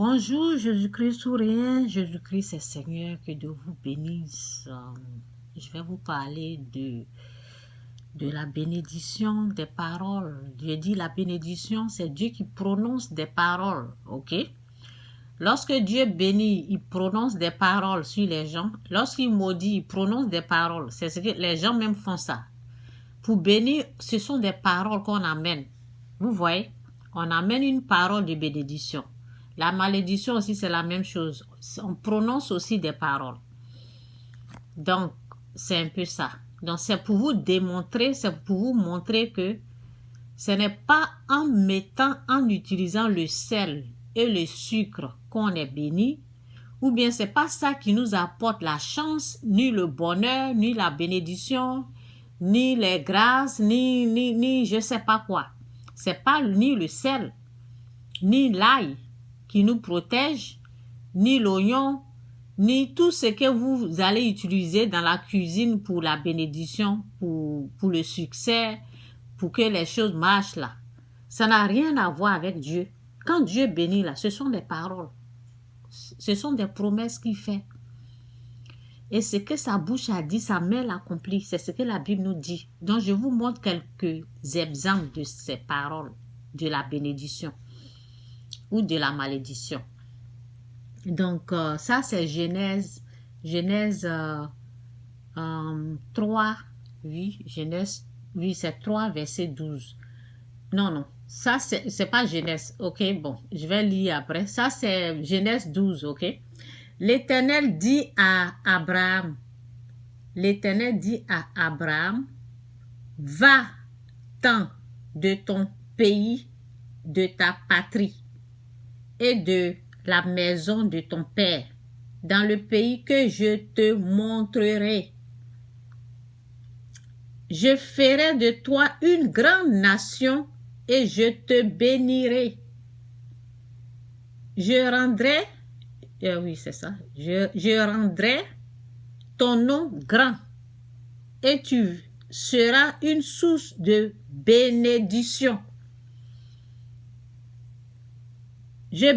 Bonjour Jésus-Christ souriant, Jésus-Christ est Seigneur, que Dieu vous bénisse. Je vais vous parler de la bénédiction des paroles. Dieu dit la bénédiction, c'est Dieu qui prononce des paroles, ok? Lorsque Dieu bénit, il prononce des paroles sur les gens. Lorsqu'il maudit, il prononce des paroles. C'est ce que les gens même font ça. Pour bénir, ce sont des paroles qu'on amène. Vous voyez, on amène une parole de bénédiction. La malédiction aussi, c'est la même chose. On prononce aussi des paroles. Donc, c'est un peu ça. Donc, c'est pour vous démontrer, c'est pour vous montrer que ce n'est pas en utilisant le sel et le sucre qu'on est béni, ou bien c'est pas ça qui nous apporte la chance, ni le bonheur, ni la bénédiction, ni les grâces, ni je sais pas quoi. C'est pas ni le sel, ni l'ail qui nous protège, ni l'oignon, ni tout ce que vous allez utiliser dans la cuisine pour la bénédiction, pour le succès, pour que les choses marchent là. Ça n'a rien à voir avec Dieu. Quand Dieu bénit là, ce sont des paroles. Ce sont des promesses qu'il fait. Et ce que sa bouche a dit, sa main l'accomplit. C'est ce que la Bible nous dit. Donc, je vous montre quelques exemples de ces paroles, de la bénédiction ou de la malédiction. Donc, ça, c'est Genèse 3, oui, Genèse, oui, c'est 3, verset 12. Non, ça, c'est pas Genèse, ok, bon, je vais lire après. Ça, c'est Genèse 12, ok. L'Éternel dit à Abraham, va-t'en de ton pays, de ta patrie et de la maison de ton père, dans le pays que je te montrerai. Je ferai de toi une grande nation et je te bénirai. Je rendrai ton nom grand et tu seras une source de bénédiction. Je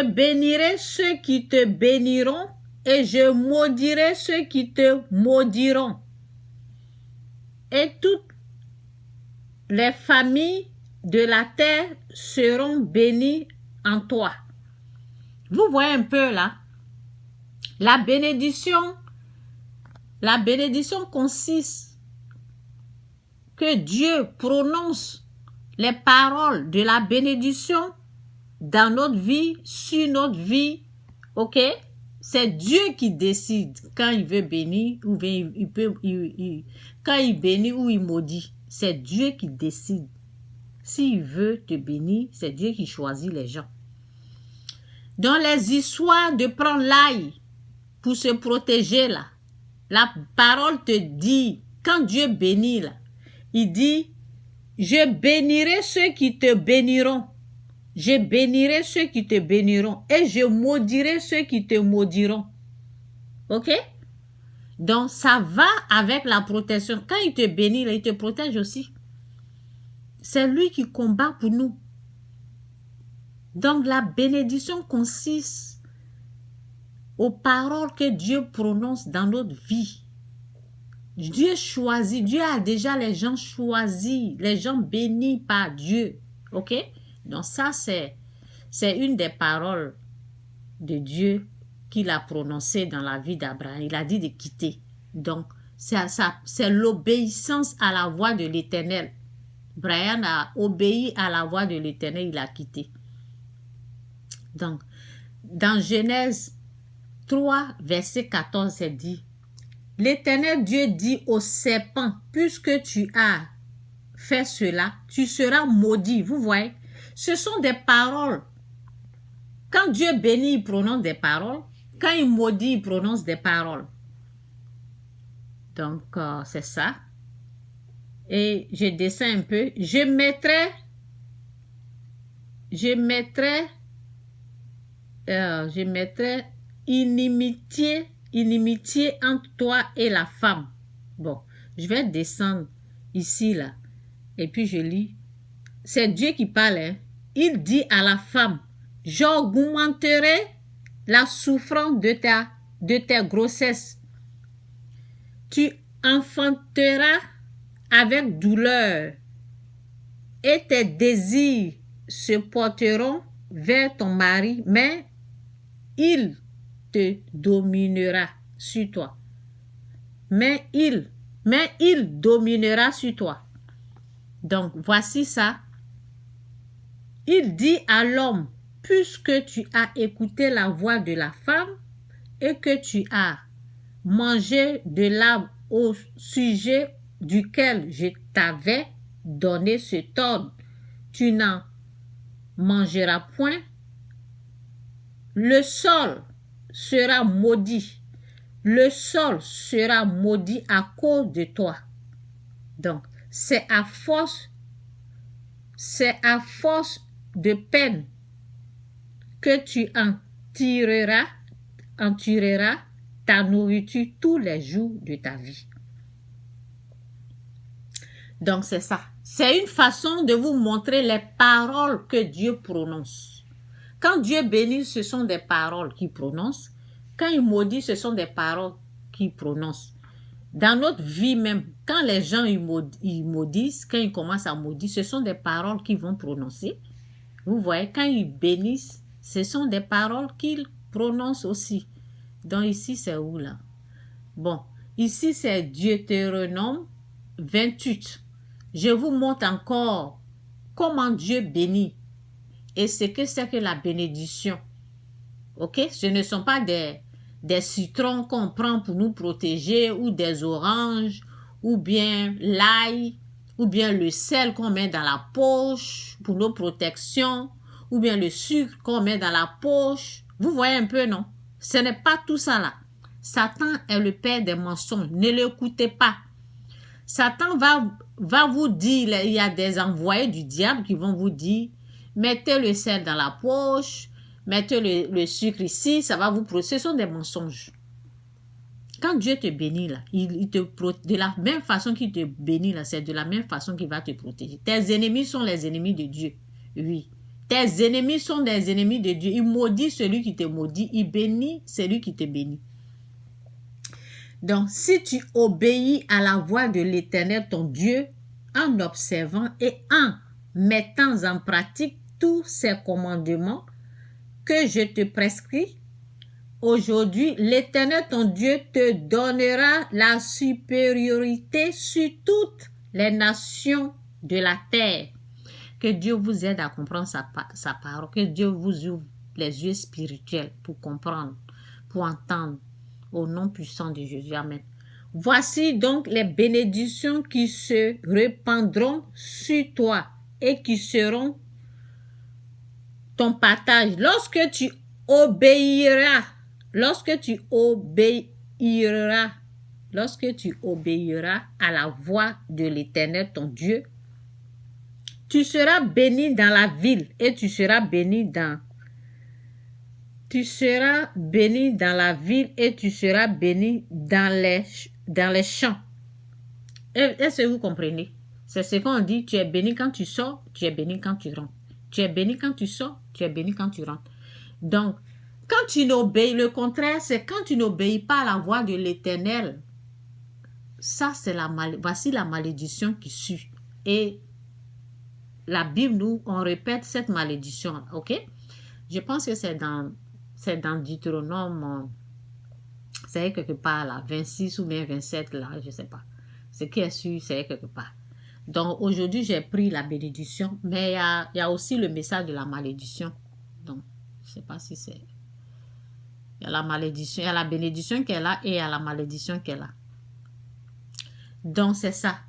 bénirai ceux qui te béniront et je maudirai ceux qui te maudiront. Et toutes les familles de la terre seront bénies en toi. Vous voyez un peu là, la bénédiction consiste que Dieu prononce les paroles de la bénédiction dans notre vie, sur notre vie, ok? C'est Dieu qui décide quand il veut bénir ou quand il bénit ou il maudit. C'est Dieu qui décide. S'il veut te bénir, c'est Dieu qui choisit les gens. Dans les histoires de prendre l'ail pour se protéger là, la parole te dit, quand Dieu bénit là, il dit, je bénirai ceux qui te béniront. Je bénirai ceux qui te béniront et je maudirai ceux qui te maudiront. Ok? Donc, ça va avec la protection. Quand il te bénit, il te protège aussi. C'est lui qui combat pour nous. Donc, la bénédiction consiste aux paroles que Dieu prononce dans notre vie. Dieu choisit, Dieu a déjà les gens choisis, les gens bénis par Dieu. Ok? Donc ça, c'est une des paroles de Dieu qu'il a prononcées dans la vie d'Abraham. Il a dit de quitter. Donc, c'est l'obéissance à la voix de l'Éternel. Abraham a obéi à la voix de l'Éternel, il a quitté. Donc, dans Genèse 3, verset 14, c'est dit, l'Éternel Dieu dit au serpent, puisque tu as fait cela, tu seras maudit. Vous voyez? Ce sont des paroles. Quand Dieu bénit, il prononce des paroles. Quand il maudit, il prononce des paroles. Donc, c'est ça. Et je descends un peu. Je mettrai inimitié entre toi et la femme. Bon, je vais descendre ici, là. Et puis je lis. C'est Dieu qui parle, hein. il dit à la femme, j'augmenterai la souffrance de tes grossesses. Tu enfanteras avec douleur et tes désirs se porteront vers ton mari, mais il te dominera sur toi. Mais il dominera sur toi. Donc, voici ça. Il dit à l'homme, puisque tu as écouté la voix de la femme et que tu as mangé de l'arbre au sujet duquel je t'avais donné cet ordre, tu n'en mangeras point. Le sol sera maudit. Le sol sera maudit à cause de toi. Donc, c'est à force de peine que tu en tireras ta nourriture tous les jours de ta vie. Donc, c'est ça. C'est une façon de vous montrer les paroles que Dieu prononce. Quand Dieu bénit, ce sont des paroles qu'il prononce. Quand il maudit, ce sont des paroles qu'il prononce. Dans notre vie même, quand les gens ils maudissent, quand ils commencent à maudire, ce sont des paroles qu'ils vont prononcer. Vous voyez, quand ils bénissent, ce sont des paroles qu'ils prononcent aussi. Donc ici, c'est où là? Bon, ici, c'est Deutéronome 28. Je vous montre encore comment Dieu bénit et ce que c'est que la bénédiction. Ok? Ce ne sont pas des citrons qu'on prend pour nous protéger, ou des oranges, ou bien l'ail, ou bien le sel qu'on met dans la poche pour nos protections, ou bien le sucre qu'on met dans la poche. Vous voyez un peu, non? Ce n'est pas tout ça là. Satan est le père des mensonges. Ne l'écoutez pas. Satan va vous dire, il y a des envoyés du diable qui vont vous dire, mettez le sel dans la poche, mettez le sucre ici, ça va vous protéger. Ce sont des mensonges. Quand Dieu te bénit, là, il te protège. De la même façon qu'il te bénit, là, c'est de la même façon qu'il va te protéger. Tes ennemis sont les ennemis de Dieu. Oui. Tes ennemis sont des ennemis de Dieu. Il maudit celui qui te maudit. Il bénit celui qui te bénit. Donc, si tu obéis à la voix de l'Éternel, ton Dieu, en observant et en mettant en pratique tous ses commandements que je te prescris, aujourd'hui, l'Éternel, ton Dieu, te donnera la supériorité sur toutes les nations de la terre. Que Dieu vous aide à comprendre sa parole. Que Dieu vous ouvre les yeux spirituels pour comprendre, pour entendre. Au nom puissant de Jésus. Amen. Voici donc les bénédictions qui se répandront sur toi et qui seront ton partage. Lorsque tu obéiras à la voix de l'Éternel, ton Dieu, tu seras béni dans la ville et tu seras béni dans la ville et tu seras béni dans les champs. Est-ce que vous comprenez? C'est ce qu'on dit, tu es béni quand tu sors, tu es béni quand tu rentres. Tu es béni quand tu sors, tu es béni quand tu rentres. Donc, quand tu n'obéis, le contraire, c'est quand tu n'obéis pas à la voix de l'Éternel. Ça, voici la malédiction qui suit. Et la Bible, on répète cette malédiction, ok? Je pense que c'est dans Deutéronome, c'est quelque part là, 26 ou bien 27 là, je ne sais pas. Ce qui est sûr, c'est quelque part. Donc aujourd'hui, j'ai pris la bénédiction, mais il y a aussi le message de la malédiction. Donc, je ne sais pas si c'est... Il y a la malédiction, il y a la bénédiction qu'elle a et il y a la malédiction qu'elle a. Donc c'est ça.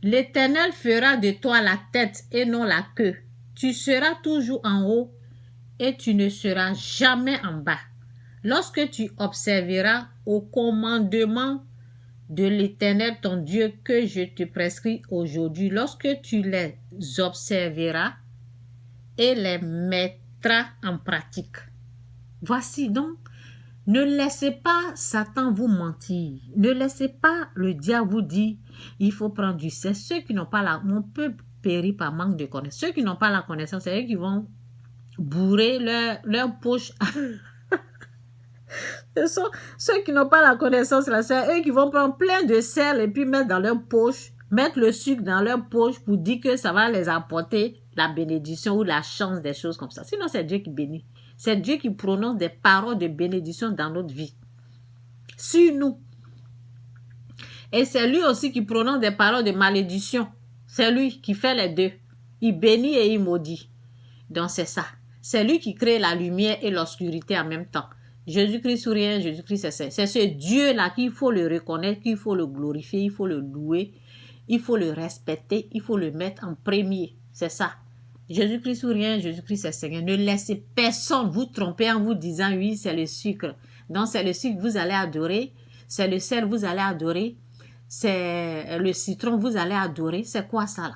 L'Éternel fera de toi la tête et non la queue. Tu seras toujours en haut et tu ne seras jamais en bas. Lorsque tu observeras au commandement de l'Éternel ton Dieu que je te prescris aujourd'hui, lorsque tu les observeras et les mettras en pratique. Voici donc, ne laissez pas Satan vous mentir. Ne laissez pas le diable vous dire, il faut prendre du sel. Ceux qui n'ont pas la... périt par manque de connaissance. Ceux qui n'ont pas la connaissance, c'est eux qui vont bourrer leur poche. Ce sont ceux qui n'ont pas la connaissance, là, c'est eux qui vont prendre plein de sel et puis mettre dans leur poche, mettre le sucre dans leur poche pour dire que ça va les apporter la bénédiction ou la chance, des choses comme ça. Sinon, c'est Dieu qui bénit. C'est Dieu qui prononce des paroles de bénédiction dans notre vie, sur nous. Et c'est lui aussi qui prononce des paroles de malédiction. C'est lui qui fait les deux. Il bénit et il maudit. Donc, c'est ça. C'est lui qui crée la lumière et l'obscurité en même temps. Jésus-Christ ou rien, Jésus-Christ, c'est ce Dieu-là qu'il faut le reconnaître, qu'il faut le glorifier, il faut le louer, il faut le respecter, il faut le mettre en premier. C'est ça. Jésus-Christ ou rien, Jésus-Christ, c'est Seigneur. Ne laissez personne vous tromper en vous disant, oui, c'est le sucre. Donc, c'est le sucre que vous allez adorer. C'est le sel que vous allez adorer. C'est le citron que vous allez adorer. C'est quoi ça là?